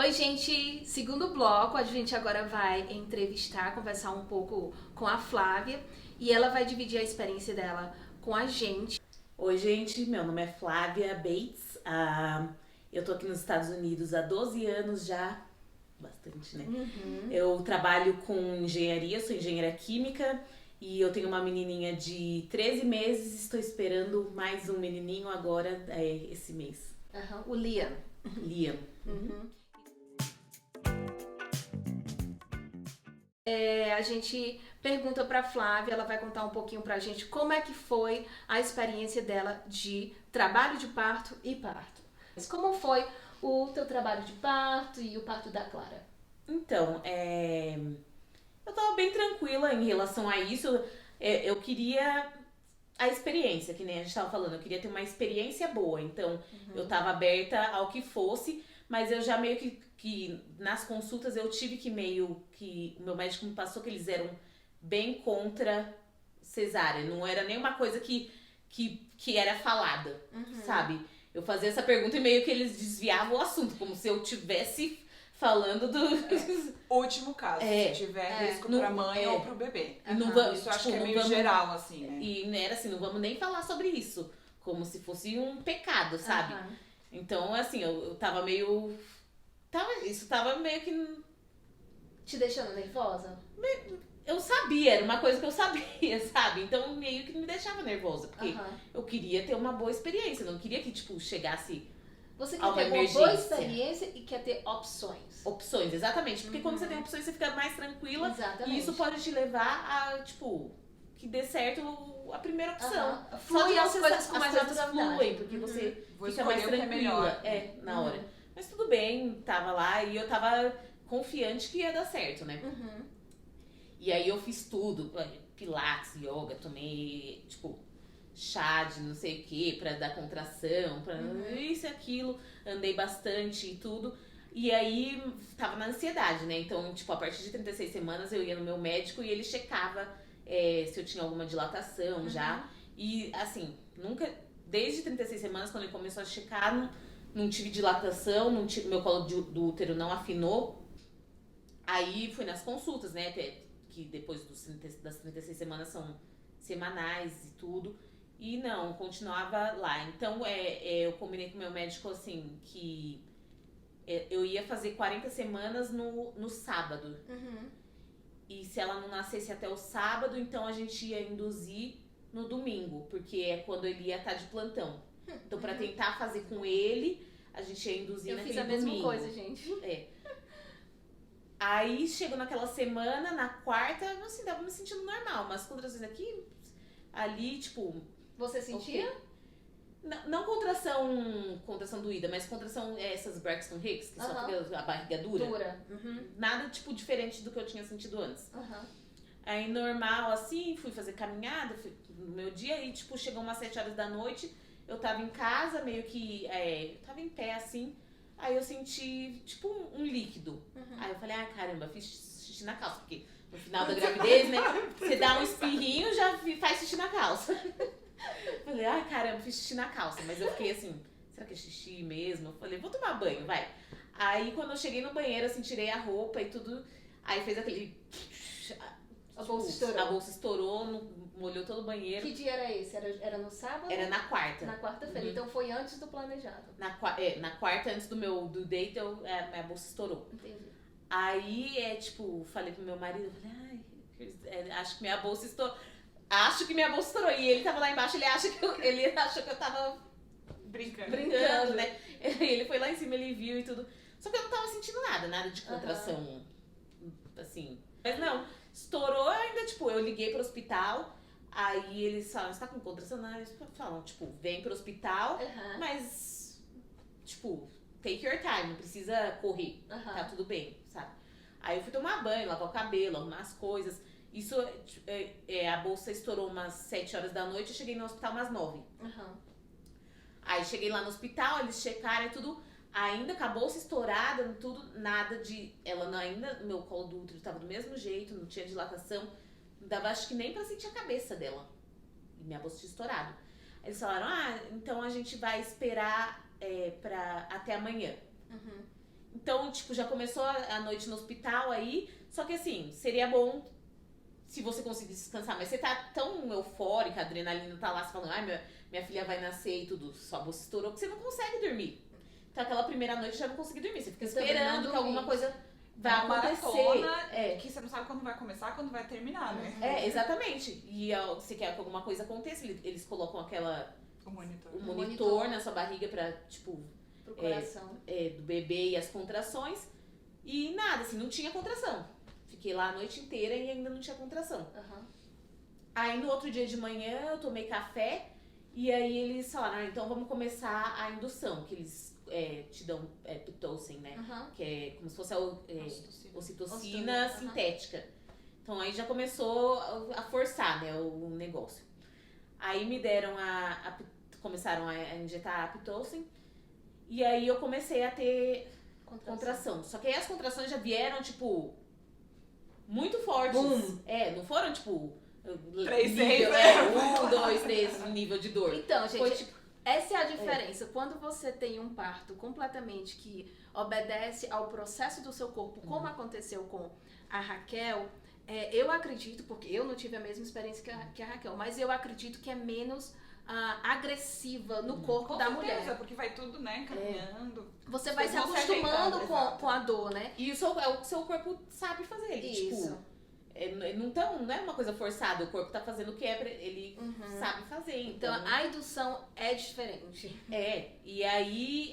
Oi, gente. Segundo bloco, a gente agora vai entrevistar, conversar um pouco com a Flávia e ela vai dividir a experiência dela com a gente. Oi, gente, meu nome é Flávia Bates. Eu tô aqui nos Estados Unidos há 12 anos já, bastante, né? Eu trabalho com engenharia, sou engenheira química e eu tenho uma menininha de 13 meses. Estou esperando mais um menininho agora, esse mês. O Liam. Liam. A gente pergunta pra Flávia, ela vai contar um pouquinho pra gente como é que foi a experiência dela de trabalho de parto e parto. Mas como foi o teu trabalho de parto e o parto da Clara? Então, eu tava bem tranquila em relação a isso. Eu queria a experiência, que nem a gente tava falando, eu queria ter uma experiência boa, então eu tava aberta ao que fosse, mas eu já meio que nas consultas eu tive que o meu médico me passou que eles eram bem contra cesárea, não era nenhuma coisa que era falada, sabe? Eu fazia essa pergunta e meio que eles desviavam o assunto, como se eu tivesse falando do... Último caso, se tiver risco pra mãe ou pro bebê. Isso eu acho que é meio geral, assim, né? E não era assim, não vamos nem falar sobre isso. Como se fosse um pecado, sabe? Então, assim, eu tava meio... Isso tava meio que... Te deixando nervosa? Eu sabia, era uma coisa que eu sabia, sabe? Então, meio que me deixava nervosa. Porque eu queria ter uma boa experiência. Eu não queria que, tipo, chegasse... Você quer uma ter uma emergência. boa experiência e quer ter opções. Opções, exatamente. Porque quando você tem opções, você fica mais tranquila. Exatamente. E isso pode te levar a, tipo, que dê certo a primeira opção. Flui as coisas as com mais coisas naturalidade. fluem, porque você Vou fica mais escolher o que é tranquila. melhor. Na hora. Mas tudo bem, tava lá e eu tava confiante que ia dar certo, né? E aí eu fiz tudo, pilates, yoga, tomei, tipo, chá de não sei o que pra dar contração, pra isso e aquilo, andei bastante e tudo. E aí tava na ansiedade, né? Então, tipo, a partir de 36 semanas eu ia no meu médico e ele checava se eu tinha alguma dilatação já. E assim, nunca, desde 36 semanas, quando ele começou a checar, não tive dilatação, meu colo do útero não afinou. Aí fui nas consultas, né? Que depois das 36 semanas são semanais e tudo. E não, continuava lá. Então, eu combinei com o meu médico, assim, que eu ia fazer 40 semanas no sábado. E se ela não nascesse até o sábado, então a gente ia induzir no domingo, porque é quando ele ia estar de plantão. Então, pra tentar fazer com ele, a gente ia induzir naquele domingo. Eu fiz a mesma coisa, gente. Aí, chegou naquela semana, na quarta, assim, tava me sentindo normal. Mas contrações aqui, ali, tipo... Você sentia? Okay. Não contração doída, mas contração essas Braxton Hicks, que só fica a barriga dura. Nada, tipo, diferente do que eu tinha sentido antes. Aí, normal, assim, fui fazer caminhada no meu dia e, tipo, chegou umas 7 horas da noite, eu tava em casa, meio que, tava em pé, assim, aí eu senti, tipo, um líquido. Aí eu falei, caramba, fiz xixi na calça, porque no final da gravidez, né, você dá um espirrinho, já faz xixi na calça. Falei, caramba, fiz xixi na calça. Mas eu fiquei assim, será que é xixi mesmo? Eu falei, vou tomar banho, vai. Aí quando eu cheguei no banheiro, assim, tirei a roupa e tudo. Aí fez aquele... A bolsa estourou. A bolsa estourou, molhou todo o banheiro. Que dia era esse? Era no sábado? Era na quarta. Na quarta-feira, então foi antes do planejado. Na quarta, antes do date, minha bolsa estourou. Entendi. Aí, tipo, falei pro meu marido, acho que minha bolsa estourou. Acho que minha bolsa estourou. E ele tava lá embaixo, ele achou que eu tava brincando, né? Ele foi lá em cima, ele viu e tudo. Só que eu não tava sentindo nada de contração, assim. Mas não, estourou ainda, tipo, eu liguei pro hospital, aí eles falam, você tá com contração? Não, eles falam, tipo, vem pro hospital, mas, tipo, take your time, não precisa correr, tá tudo bem, sabe? Aí eu fui tomar banho, lavar o cabelo, arrumar as coisas. Isso, a bolsa estourou umas 7 horas da noite, eu cheguei no hospital umas 9. Aí cheguei lá no hospital, eles checaram e tudo, ainda com a bolsa estourada, tudo, nada de... meu colo do útero tava do mesmo jeito, não tinha dilatação, não dava, acho que nem pra sentir a cabeça dela. E minha bolsa tinha estourado. Eles falaram, então a gente vai esperar até amanhã. Então, tipo, já começou a noite no hospital aí. Só que assim, seria bom se você conseguisse descansar. Mas você tá tão eufórica, a adrenalina tá lá, você falando, ai, minha filha vai nascer e tudo, sua bolsa estourou, que você não consegue dormir. Então aquela primeira noite já não consegui dormir. Você fica esperando que alguma coisa vai acontecer. Que você não sabe quando vai começar, quando vai terminar, né? Exatamente. E você quer que alguma coisa aconteça, eles colocam o monitor na sua barriga pra, tipo, pro coração. Do bebê e as contrações. E nada, assim, não tinha contração. Fiquei lá a noite inteira e ainda não tinha contração. Aí no outro dia de manhã eu tomei café e aí eles falaram, então vamos começar a indução, que eles te dão Pitocin, né? Que é como se fosse a ocitocina sintética. Então aí já começou a forçar, né, o negócio. Aí me deram começaram a injetar a Pitocin e aí eu comecei a ter contração. Só que aí as contrações já vieram, tipo, muito fortes. Não foram, tipo, 3, 1, 2, 3 nível de dor. Então, gente, foi, tipo, essa é a diferença. Quando você tem um parto completamente que obedece ao processo do seu corpo, como aconteceu com a Raquel, eu acredito, porque eu não tive a mesma experiência que a Raquel, mas eu acredito que é menos agressiva no corpo da mulher. Porque vai tudo, né, caminhando. Você vai se acostumando com a dor, né? E o seu corpo sabe fazer. Isso. Tipo, não é uma coisa forçada, o corpo tá fazendo o que ele sabe fazer. Então a indução é diferente. E aí,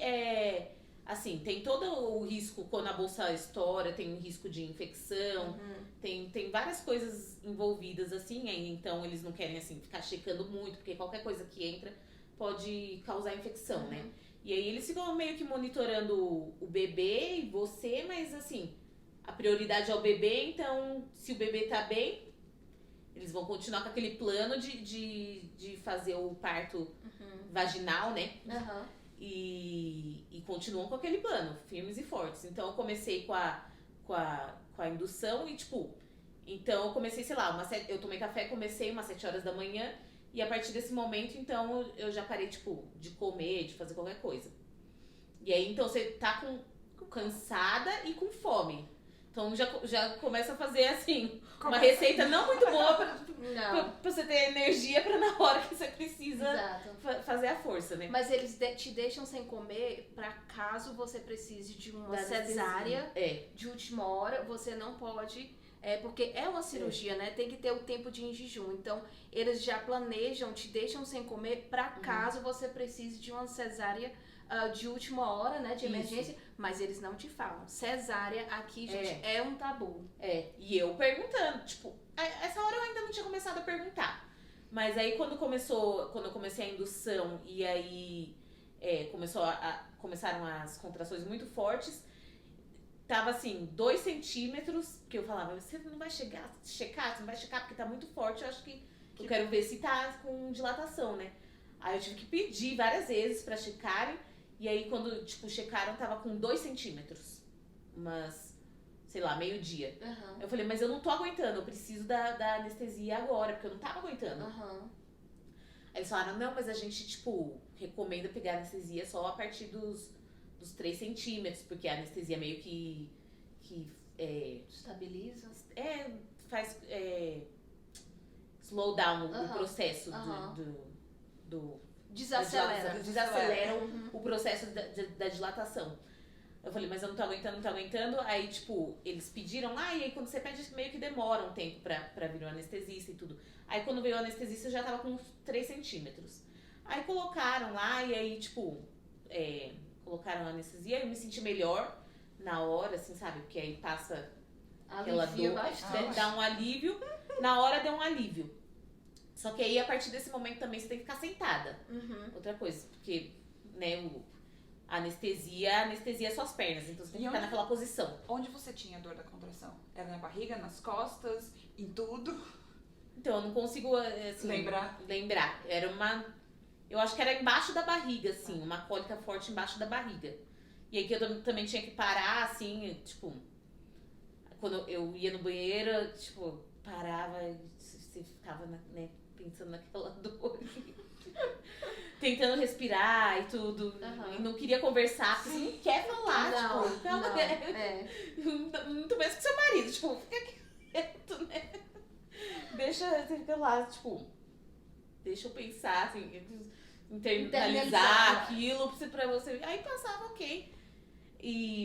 assim, tem todo o risco quando a bolsa estoura, tem um risco de infecção, tem várias coisas envolvidas, assim, então eles não querem, assim, ficar checando muito, porque qualquer coisa que entra pode causar infecção, né? E aí eles ficam meio que monitorando o bebê e você, mas assim, a prioridade é o bebê, então se o bebê tá bem, eles vão continuar com aquele plano de fazer o parto vaginal, né? E continuam com aquele plano, firmes e fortes. Então eu comecei com a indução e tipo, então eu comecei, sei lá, eu tomei café, comecei umas 7 horas da manhã e a partir desse momento, então, eu já parei, tipo, de comer, de fazer qualquer coisa. E aí, então, você tá cansada e com fome. Então já começa a fazer assim, uma receita não muito boa pra você ter energia pra na hora que você precisa fazer a força, né? Mas eles te deixam sem comer pra caso você precise de uma cesárea de última hora, você não pode, porque é uma cirurgia, né? Tem que ter o tempo de ir em jejum. Então, eles já planejam, te deixam sem comer pra caso você precise de uma cesárea de última hora, né, de emergência, mas eles não te falam. Cesárea aqui, gente, é um tabu. E eu perguntando, tipo, essa hora eu ainda não tinha começado a perguntar. Mas aí quando eu comecei a indução e aí começaram as contrações muito fortes, tava assim, 2 centímetros, que eu falava, você não vai checar, você não vai checar porque tá muito forte, eu acho que eu quero ver se tá com dilatação, né? Aí eu tive que pedir várias vezes pra checarem. E aí, quando, tipo, checaram, tava com 2 centímetros. Mas, sei lá, meio-dia. Eu falei, mas eu não tô aguentando, eu preciso da anestesia agora, porque eu não tava aguentando. Aí eles falaram, não, mas a gente, tipo, recomenda pegar anestesia só a partir dos 3 centímetros, porque a anestesia meio que estabiliza? Faz slow down o processo do desacelera o processo da dilatação. Eu falei, mas eu não tô aguentando. Aí, tipo, eles pediram lá, e aí quando você pede, meio que demora um tempo pra vir o anestesista e tudo. Aí quando veio o anestesista, eu já tava com uns 3 centímetros. Aí colocaram lá, e aí, tipo, colocaram a anestesia, eu me senti melhor na hora, assim, sabe? Porque aí passa aquela dor, dá um alívio. Na hora deu um alívio. Só que aí, a partir desse momento também, você tem que ficar sentada. Outra coisa, porque, né, a anestesia é suas pernas, então você tem que ficar naquela posição. Onde você tinha dor da contração? Era na barriga, nas costas, em tudo? Então, eu não consigo, assim, lembrar. Eu acho que era embaixo da barriga, assim, uma cólica forte embaixo da barriga. E aí que eu também tinha que parar, assim, tipo, quando eu ia no banheiro, tipo, parava, você ficava, né, pensando naquela dor. tentando respirar e tudo. E não queria conversar, porque você não quer falar, muito menos com seu marido, tipo, fica quieto, né? Você fica lá, tipo, deixa eu pensar, assim, internalizar aquilo pra você. Aí passava, ok.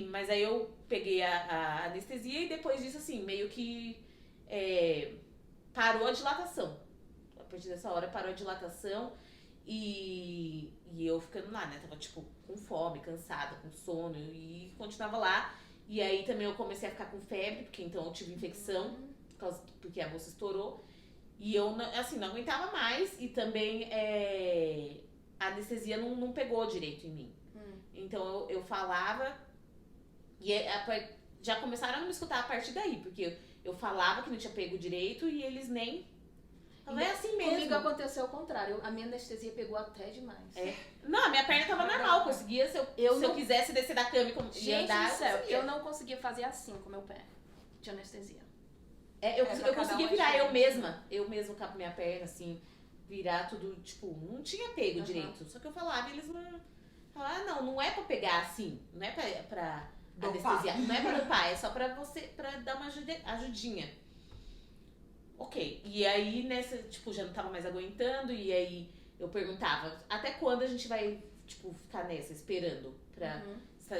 Mas aí eu peguei a anestesia e depois disso, assim, meio que parou a dilatação. A partir dessa hora parou a dilatação e eu ficando lá, né? Tava, tipo, com fome, cansada, com sono e continuava lá. E aí também eu comecei a ficar com febre, porque então eu tive infecção, porque a bolsa estourou. E eu, assim, não aguentava mais e também a anestesia não pegou direito em mim. Então eu falava e já começaram a me escutar a partir daí, porque eu falava que não tinha pego direito e eles nem... Não é assim mesmo. Comigo aconteceu o contrário. A minha anestesia pegou até demais. Não, a minha perna tava normal. Conseguia, se eu quisesse descer da cama e andar, do céu, eu não conseguia fazer assim com o meu pé de anestesia. Eu conseguia virar eu mesma com a minha perna, assim, virar tudo, tipo, não tinha pego direito. Só que eu falava e eles não... Falavam, não é pra pegar assim, não é pra anestesiar, não é pra dopar, é só pra dar uma ajudinha. Ok, e aí nessa, tipo, já não tava mais aguentando, e aí eu perguntava, até quando a gente vai, tipo, ficar nessa, esperando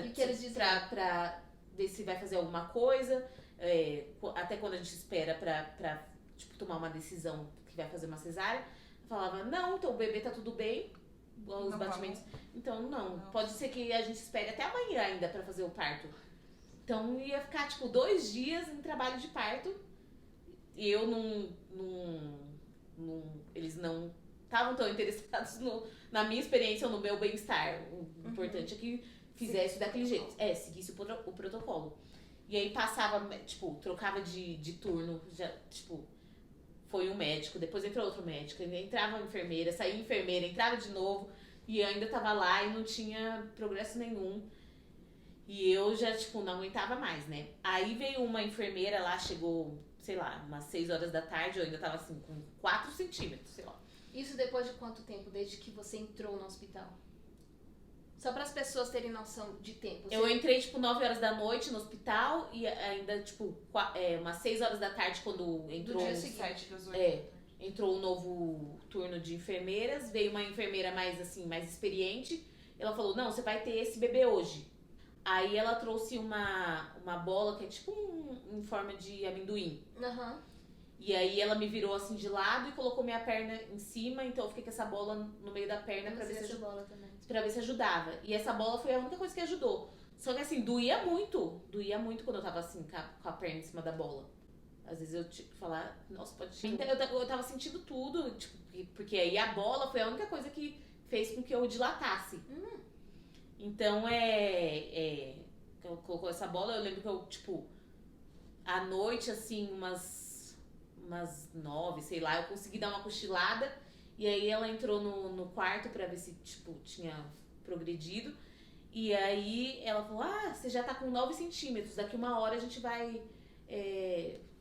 E que eles diziam? Pra ver se vai fazer alguma coisa, até quando a gente espera pra tipo, tomar uma decisão que vai fazer uma cesárea. Eu falava, não, então o bebê tá tudo bem, os batimentos. Então, não, pode ser que a gente espere até amanhã ainda pra fazer o parto. Então ia ficar, tipo, 2 dias em trabalho de parto. E eu eles não estavam tão interessados na minha experiência ou no meu bem-estar. O importante é que fizesse daquele jeito. Seguisse o protocolo. E aí passava, tipo, trocava de turno, já, tipo, foi um médico, depois entrou outro médico, entrava uma enfermeira, saía enfermeira, entrava de novo, e eu ainda tava lá e não tinha progresso nenhum. E eu já, tipo, não aguentava mais, né? Aí veio uma enfermeira lá, chegou, sei lá, umas 6 horas da tarde, eu ainda tava assim, com 4 centímetros, sei lá. Isso depois de quanto tempo, desde que você entrou no hospital? Só para as pessoas terem noção de tempo. Eu entrei, tipo, 9 horas da noite no hospital e ainda, tipo, umas 6 horas da tarde quando entrou... Do dia seguinte. Entrou um novo turno de enfermeiras, veio uma enfermeira mais, assim, mais experiente. Ela falou, não, você vai ter esse bebê hoje. Aí ela trouxe uma bola que é tipo em forma de amendoim. E aí ela me virou assim de lado e colocou minha perna em cima, então eu fiquei com essa bola no meio da perna pra ver se ajudava. E essa bola foi a única coisa que ajudou. Só que assim, doía muito quando eu tava assim, com a perna em cima da bola. Às vezes eu tinha que falar, nossa, pode... Eu tava sentindo tudo, tipo, porque aí a bola foi a única coisa que fez com que eu dilatasse. Então, colocou essa bola, eu lembro que eu, tipo, à noite, assim, umas 9, sei lá, eu consegui dar uma cochilada. E aí ela entrou no quarto pra ver se, tipo, tinha progredido. E aí ela falou, você já tá com 9 centímetros, daqui 1 hora a gente vai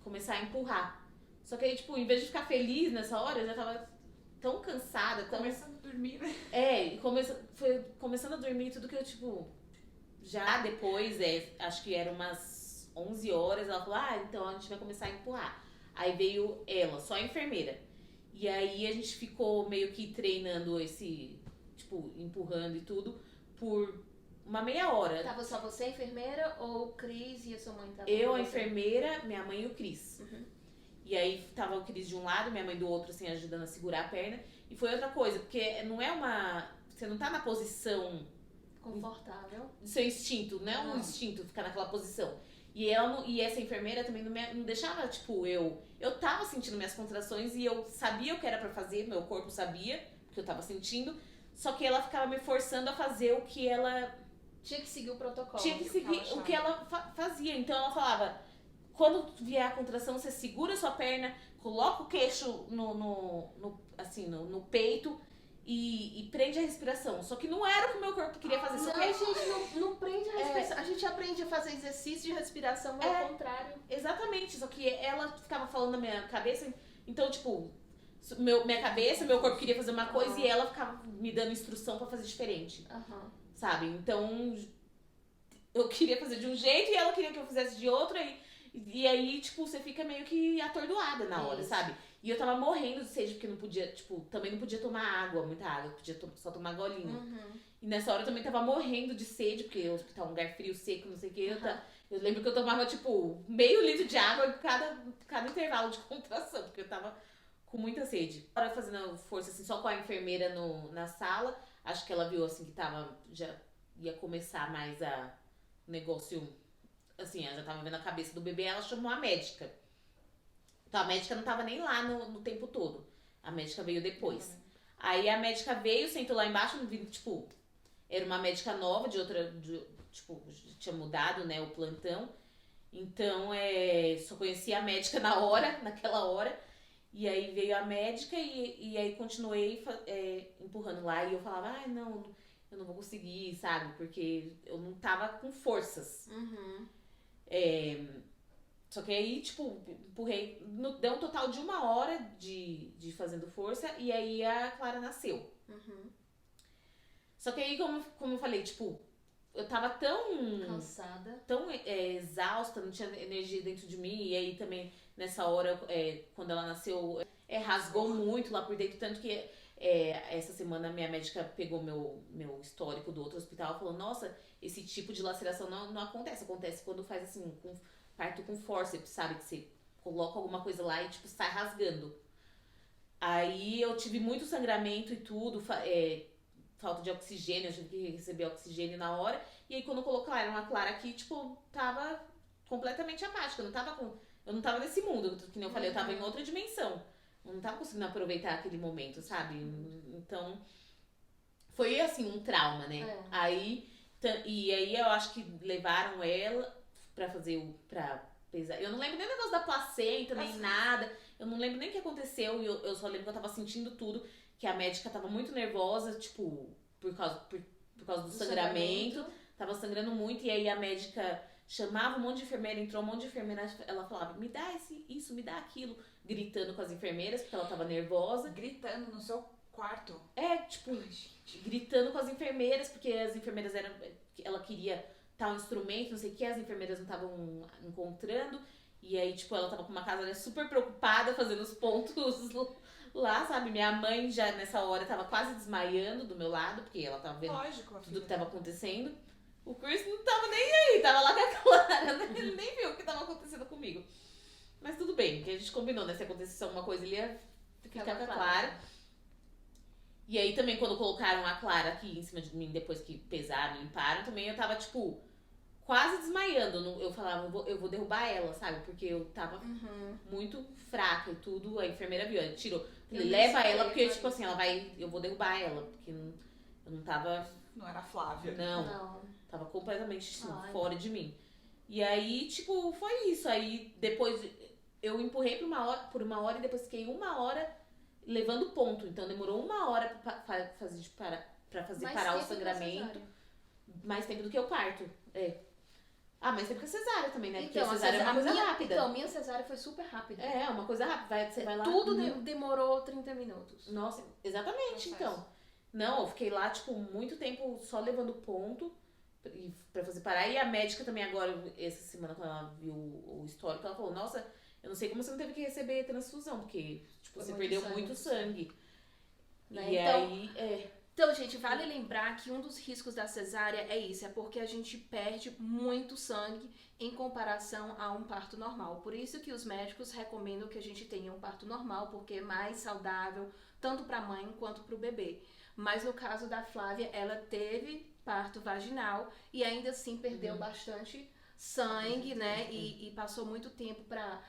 começar a empurrar. Só que aí, tipo, em vez de ficar feliz nessa hora, eu já tava tão cansada. Começando a dormir, né? Foi começando a dormir, tudo que eu, tipo... Já depois, acho que eram umas 11 horas, ela falou, então a gente vai começar a empurrar. Aí veio ela, só a enfermeira. E aí a gente ficou meio que treinando esse, tipo, empurrando e tudo, por uma meia hora. Tava só você, a enfermeira, ou o Cris e a sua mãe estavam? Eu, a enfermeira, minha mãe e o Cris. E aí tava o Cris de um lado, minha mãe do outro, assim, ajudando a segurar a perna. E foi outra coisa, porque não é você não tá na posição... confortável. Do seu instinto, não é um instinto ficar naquela posição. E essa enfermeira também não deixava, tipo, eu tava sentindo minhas contrações e eu sabia o que era pra fazer, meu corpo sabia, porque eu tava sentindo, só que ela ficava me forçando a fazer o que ela... Tinha que seguir o protocolo. Tinha que seguir o que ela fazia. Então ela falava, quando vier a contração, você segura a sua perna, coloca o queixo no peito e prende a respiração. Só que não era o que o meu corpo queria fazer. Não, a gente não prende a respiração. A gente aprende a fazer exercício de respiração, ao contrário. Exatamente. Só que ela ficava falando na minha cabeça. Então, tipo, minha cabeça, meu corpo queria fazer uma coisa e ela ficava me dando instrução pra fazer diferente. Sabe? Então, eu queria fazer de um jeito e ela queria que eu fizesse de outro. E aí, tipo, você fica meio que atordoada na hora, sabe? E eu tava morrendo de sede, porque não podia, tipo, também não podia tomar água, muita água. Podia só tomar golinho. E nessa hora eu também tava morrendo de sede, porque o hospital é um lugar frio, seco, não sei o que. Eu lembro que eu tomava, tipo, meio litro de água cada intervalo de contração, porque eu tava com muita sede. Agora fazendo força, assim, só com a enfermeira na sala. Acho que ela viu, assim, que já ia começar mais o negócio, assim, ela já tava vendo a cabeça do bebê, ela chamou a médica. Então a médica não tava nem lá no tempo todo. A médica veio depois. Aí a médica veio, sentou lá embaixo, tipo, era uma médica nova tipo, tinha mudado, né, o plantão. Então, só conhecia a médica naquela hora. E aí veio a médica e aí continuei empurrando lá. E eu falava, não, eu não vou conseguir, sabe? Porque eu não tava com forças. Só que aí, tipo, empurrei. Deu um total de 1 hora de fazendo força. E aí a Clara nasceu. Só que aí, como eu falei, tipo, eu tava tão cansada, tão exausta, não tinha energia dentro de mim. E aí também, nessa hora, quando ela nasceu, rasgou muito lá por dentro. Tanto que essa semana minha médica pegou meu histórico do outro hospital e falou, nossa, esse tipo de laceração não acontece. Acontece quando faz assim, parto com fórceps, sabe? Que você coloca alguma coisa lá e tipo, sai rasgando. Aí eu tive muito sangramento e tudo, falta de oxigênio, eu tive que receber oxigênio na hora. E aí quando colocaram uma Clara aqui, tipo, tava completamente apática. Eu não tava nesse mundo, que nem eu falei, eu tava em outra dimensão. Eu não tava conseguindo aproveitar aquele momento, sabe? Então, foi assim, um trauma, né? E aí eu acho que levaram ela pra pesar. Eu não lembro nem o negócio da placenta, nem nada. Eu não lembro nem o que aconteceu. E eu só lembro que eu tava sentindo tudo. Que a médica tava muito nervosa, tipo, por causa do sangramento. Tava sangrando muito. E aí a médica chamava um monte de enfermeira, entrou um monte de enfermeira. Ela falava, me dá isso, me dá aquilo. Gritando com as enfermeiras, porque ela tava nervosa. Gritando no seu quarto? Tipo, gritando com as enfermeiras, porque as enfermeiras ela queria tal instrumento, não sei o que, as enfermeiras não estavam encontrando. E aí, tipo, ela tava com uma casa super preocupada, fazendo os pontos lá, sabe? Minha mãe já nessa hora tava quase desmaiando do meu lado, porque ela tava vendo tudo que tava acontecendo. O Chris não tava nem aí, tava lá com a Clara, né? Ele nem viu o que tava acontecendo comigo. Mas tudo bem, porque a gente combinou, né? Se acontecesse alguma coisa, ele ia ficar com a Clara. E aí também, quando colocaram a Clara aqui em cima de mim, depois que pesaram, limparam, também eu tava, tipo, quase desmaiando. Eu falava, eu vou derrubar ela, sabe? Porque eu tava muito fraca e tudo. A enfermeira viu, ela tirou. Falei, leva ela, porque, tipo assim, eu vou derrubar ela. Porque eu não tava... Não era a Flávia. Não. Tava completamente fora de mim. E aí, tipo, foi isso. Aí, depois, eu empurrei por uma hora e depois fiquei 1 hora levando ponto. Então, demorou 1 hora pra fazer parar o sangramento. Mais tempo do que o parto. Mais tempo que a cesárea também, né? Porque então, a cesárea é uma coisa rápida. Então, minha cesárea foi super rápida. Uma coisa rápida. Você vai lá... Tudo demorou 30 minutos. Nossa, exatamente, então. Não, eu fiquei lá, tipo, muito tempo só levando ponto pra fazer parar. E a médica também agora, essa semana, quando ela viu o histórico, ela falou, nossa, eu não sei como você não teve que receber transfusão, porque, tipo, você perdeu muito sangue. Né? E então, aí, Então, gente, vale lembrar que um dos riscos da cesárea é isso, é porque a gente perde muito sangue em comparação a um parto normal. Por isso que os médicos recomendam que a gente tenha um parto normal, porque é mais saudável, tanto para a mãe quanto para o bebê. Mas no caso da Flávia, ela teve parto vaginal e ainda assim perdeu bastante sangue, né? E passou muito tempo para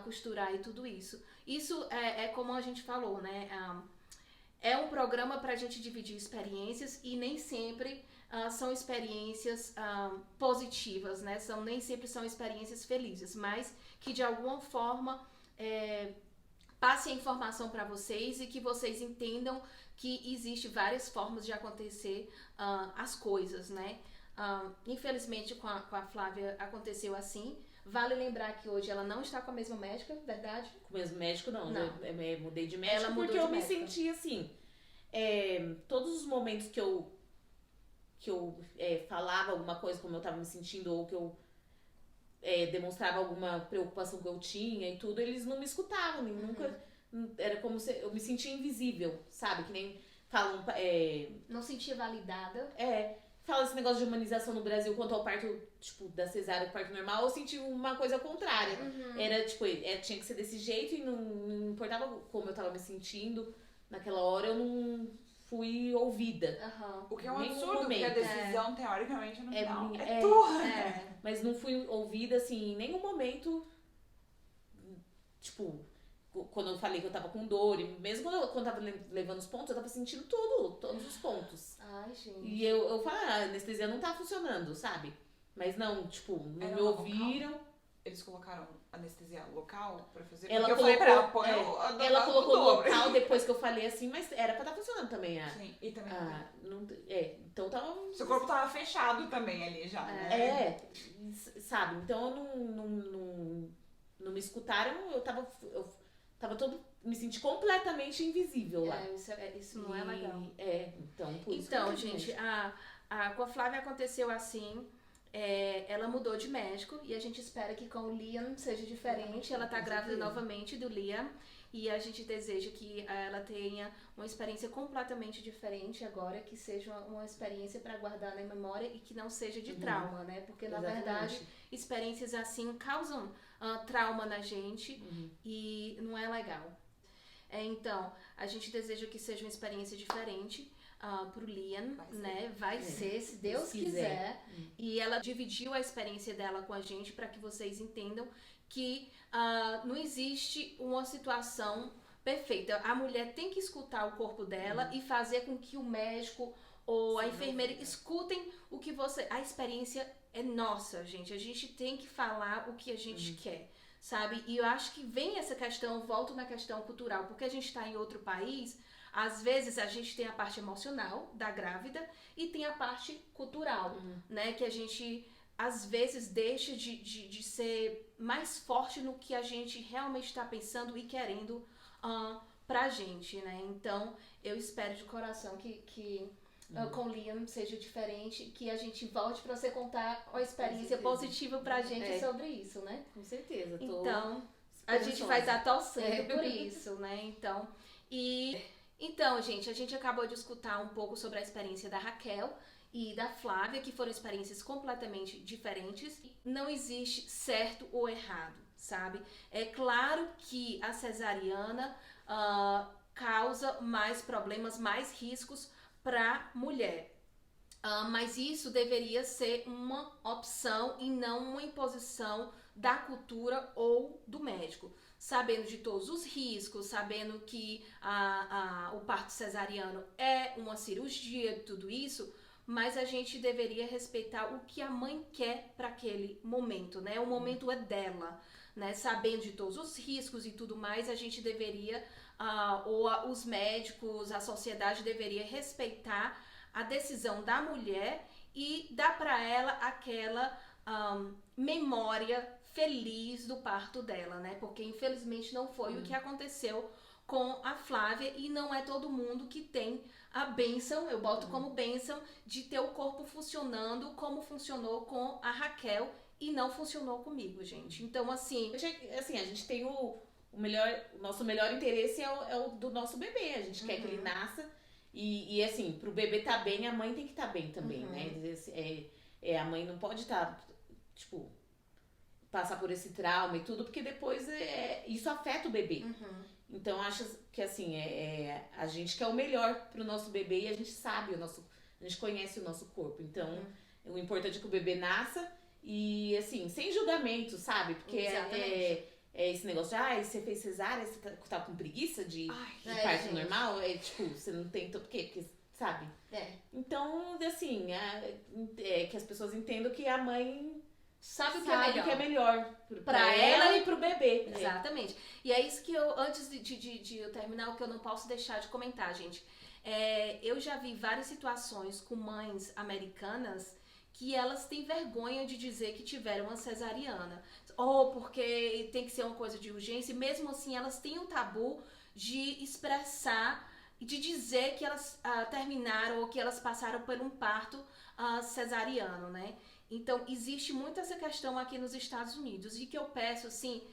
costurar e tudo isso. Isso é como a gente falou, né? É um programa para a gente dividir experiências e nem sempre são experiências positivas, né? Nem sempre são experiências felizes, mas que de alguma forma passe a informação para vocês e que vocês entendam que existe várias formas de acontecer as coisas, né? Infelizmente com a Flávia aconteceu assim, Vale lembrar que hoje ela não está com a mesma médica, verdade? Com o mesmo médico, não. Não. Eu mudei de médico Ela mudou porque de eu me médica. senti assim. Todos os momentos que eu falava alguma coisa como eu tava me sentindo, ou que eu demonstrava alguma preocupação que eu tinha e tudo, eles não me escutavam, nem nunca. Era como se eu me sentia invisível, sabe? Que nem falam. Não sentia validada. Fala esse negócio de humanização no Brasil quanto ao parto, tipo, da cesárea, o parto normal, eu senti uma coisa contrária. Era, tipo, tinha que ser desse jeito e não importava como eu tava me sentindo. Naquela hora eu não fui ouvida. O que é um absurdo, porque a decisão, teoricamente, no final é tua. Mas não fui ouvida, assim, em nenhum momento, tipo... Quando eu falei que eu tava com dor, e mesmo quando eu tava levando os pontos, eu tava sentindo todos os pontos. Ai, gente. E eu falei, a anestesia não tá funcionando, sabe? Mas não, tipo, não me ouviram. Local? Eles colocaram anestesia local pra fazer? Ela colocou, ela colocou local depois que eu falei assim, mas era pra estar funcionando também. Sim, e também então tava... Seu corpo tava fechado também ali já, né? Sabe? Então não me escutaram, eu tava me senti completamente invisível lá. Isso não é legal. Então, por isso então, gente, com a Flávia aconteceu assim. Ela mudou de médico e a gente espera que com o Liam seja diferente. Ela tá grávida novamente do Liam e a gente deseja que ela tenha uma experiência completamente diferente agora, que seja uma experiência para guardar na memória e que não seja de trauma, né? Porque na verdade experiências assim causam trauma na gente e não é legal. Então, a gente deseja que seja uma experiência diferente pro Liam, né? Vai ser, se Deus quiser. E ela dividiu a experiência dela com a gente para que vocês entendam que não existe uma situação perfeita. A mulher tem que escutar o corpo dela e fazer com que o médico ou a enfermeira escutem o que a experiência é nossa, gente. A gente tem que falar o que a gente quer, sabe? E eu acho que vem essa questão, volto na questão cultural, porque a gente está em outro país. Às vezes a gente tem a parte emocional da grávida e tem a parte cultural, né? Que a gente, às vezes, deixa de ser mais forte no que a gente realmente está pensando e querendo pra gente, né? Então, eu espero de coração que com o Liam seja diferente, que a gente volte pra você contar uma experiência positiva pra gente sobre isso, né? Com certeza. Então, a gente vai estar torcendo por isso, né? Então, gente, a gente acabou de escutar um pouco sobre a experiência da Raquel e da Flávia, que foram experiências completamente diferentes. Não existe certo ou errado, sabe? É claro que a cesariana causa mais problemas, mais riscos para mulher. Mas isso deveria ser uma opção e não uma imposição da cultura ou do médico. Sabendo de todos os riscos, sabendo que o parto cesariano é uma cirurgia, tudo isso, mas a gente deveria respeitar o que a mãe quer para aquele momento, né? O momento é dela, né? Sabendo de todos os riscos e tudo mais, a gente deveria, ou os médicos, a sociedade deveria respeitar a decisão da mulher e dar para ela aquela memória feliz do parto dela, né? Porque infelizmente não foi o que aconteceu com a Flávia e não é todo mundo que tem a bênção, eu boto como bênção, de ter o corpo funcionando como funcionou com a Raquel e não funcionou comigo, gente. Então, assim... a gente tem o nosso melhor interesse é o do nosso bebê, a gente quer que ele nasça e assim, pro bebê tá bem, a mãe tem que estar bem também, né? A mãe não pode estar, tipo... passar por esse trauma e tudo, porque depois isso afeta o bebê. Então, acho que assim, a gente quer o melhor pro nosso bebê e a gente sabe a gente conhece o nosso corpo. Então, o importante é que o bebê nasça e, assim, sem julgamento, sabe? Porque esse negócio de, você fez cesárea, você tá com preguiça de parto normal, tipo, você não tem por quê? Porque, sabe? Então, assim, que as pessoas entendam que a mãe sabe o que é melhor pra ela e pro bebê. Exatamente. E é isso que eu, antes de eu terminar, o que eu não posso deixar de comentar, gente. Eu já vi várias situações com mães americanas que elas têm vergonha de dizer que tiveram uma cesariana. Ou porque tem que ser uma coisa de urgência. E mesmo assim, elas têm o tabu de expressar e de dizer que elas terminaram ou que elas passaram por um parto cesariano, né? Então, existe muito essa questão aqui nos Estados Unidos. E que eu peço, assim,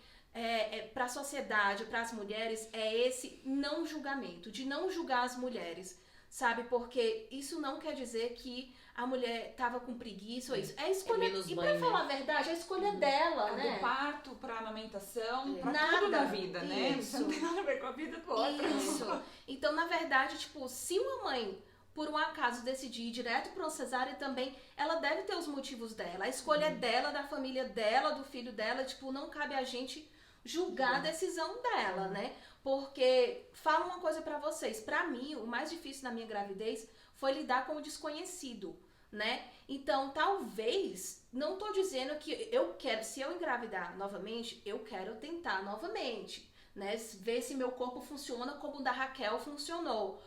para a sociedade, para as mulheres, é esse não julgamento, de não julgar as mulheres, sabe? Porque isso não quer dizer que a mulher estava com preguiça ou isso. É escolha. E pra falar a verdade, é a escolha dela, né? Do parto pra amamentação, pra tudo na vida, né? Isso não tem nada a ver com a vida do outro. Isso. Então, na verdade, tipo, se uma mãe, por um acaso, decidir ir direto pra uma cesárea também, ela deve ter os motivos dela. A escolha é dela, da família dela, do filho dela. Tipo, não cabe a gente julgar a decisão dela, né? Porque, falo uma coisa pra vocês. Pra mim, o mais difícil na minha gravidez foi lidar com o desconhecido, né? Então, talvez, não tô dizendo que eu quero, se eu engravidar novamente, eu quero tentar novamente, né? Ver se meu corpo funciona como o da Raquel funcionou.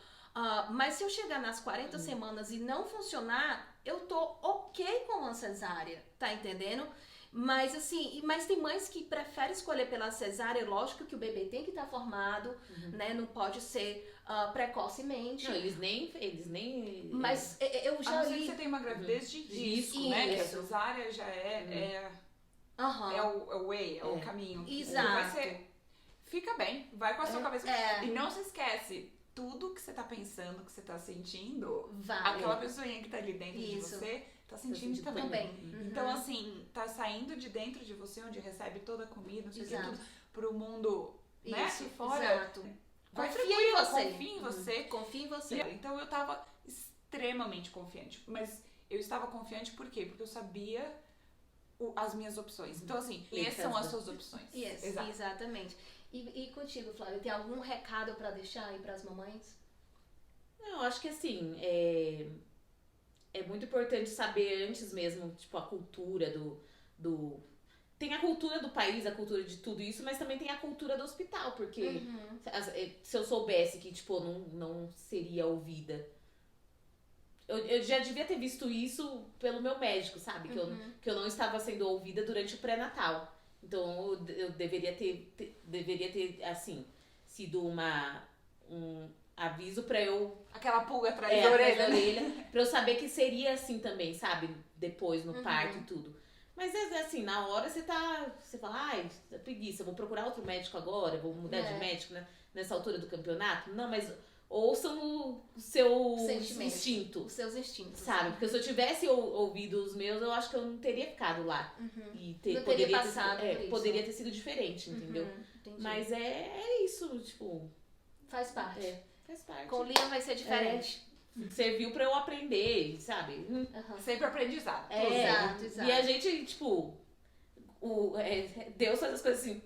Mas se eu chegar nas 40 semanas e não funcionar, eu tô ok com uma cesárea, tá entendendo? Mas assim, mas tem mães que preferem escolher pela cesárea. Lógico que o bebê tem que estar formado, né? Não pode ser precocemente. Não, eles nem. Mas eu já li. Você tem uma gravidez de risco, né? Que a cesárea já é o way, é o caminho. Exato. Fica bem, vai com a sua cabeça. E não se esquece, tudo que você tá pensando, que você tá sentindo, aquela pessoinha que tá ali dentro de você tá sentindo também. Então, assim, tá saindo de dentro de você, onde recebe toda a comida, não sei o que, tudo, pro mundo, né? Aqui fora. Exato. Vai Confia em você. Confia em você. Confia em você. Então, eu tava extremamente confiante. Mas eu estava confiante por quê? Porque eu sabia as minhas opções. Então, assim, essas são as suas opções. Exatamente. E contigo, Flávia, tem algum recado pra deixar aí pras mamães? Não, acho que assim, é muito importante saber antes mesmo, tipo, a cultura do... Tem a cultura do país, a cultura de tudo isso, mas também tem a cultura do hospital, porque se eu soubesse que, tipo, não seria ouvida, eu já devia ter visto isso pelo meu médico, sabe? Que eu não estava sendo ouvida durante o pré-natal. Então, eu deveria ter, assim, sido um aviso pra eu... Aquela pulga atrás da orelha. Pra eu saber que seria assim também, sabe? Depois, no parto e tudo. Mas, assim, na hora você fala, ai, preguiça, eu vou procurar outro médico agora, vou mudar de médico nessa altura do campeonato. Não, mas ouçam o seu instinto. Os seus instintos. Sabe? Porque se eu tivesse ouvido os meus, eu acho que eu não teria ficado lá. E poderia ter sido diferente, entendeu? Mas é isso, tipo... Faz parte. Faz parte. Com o Liam vai ser diferente. Serviu pra eu aprender, sabe? Sempre aprendizado. Exato. E a gente, tipo... Deus faz as coisas assim...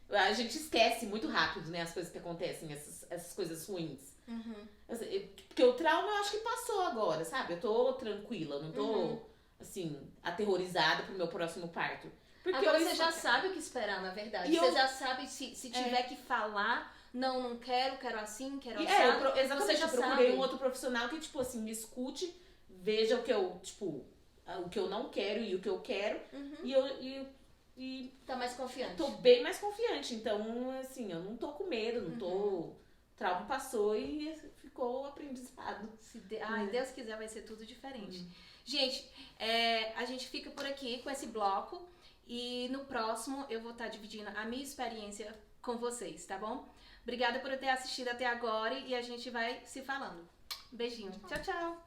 A gente esquece muito rápido, né? As coisas que acontecem, essas coisas ruins. Porque o trauma eu acho que passou agora, sabe? Eu tô tranquila, não tô, assim, aterrorizada pro meu próximo parto. Porque agora você já sabe o que esperar, na verdade. Você já sabe se tiver que falar, não quero assim, quero assado. Exatamente, você já procurei sabe. um outro profissional que, tipo assim, me escute, veja o que eu, tipo, o que eu não quero e o que eu quero. E tá mais confiante. Tô bem mais confiante. Então, assim, eu não tô com medo, não tô... O trauma passou e ficou aprendizado. Se Deus quiser, vai ser tudo diferente. Gente, a gente fica por aqui com esse bloco. E no próximo eu vou estar dividindo a minha experiência com vocês, tá bom? Obrigada por ter assistido até agora e a gente vai se falando. Beijinho. Tchau, tchau.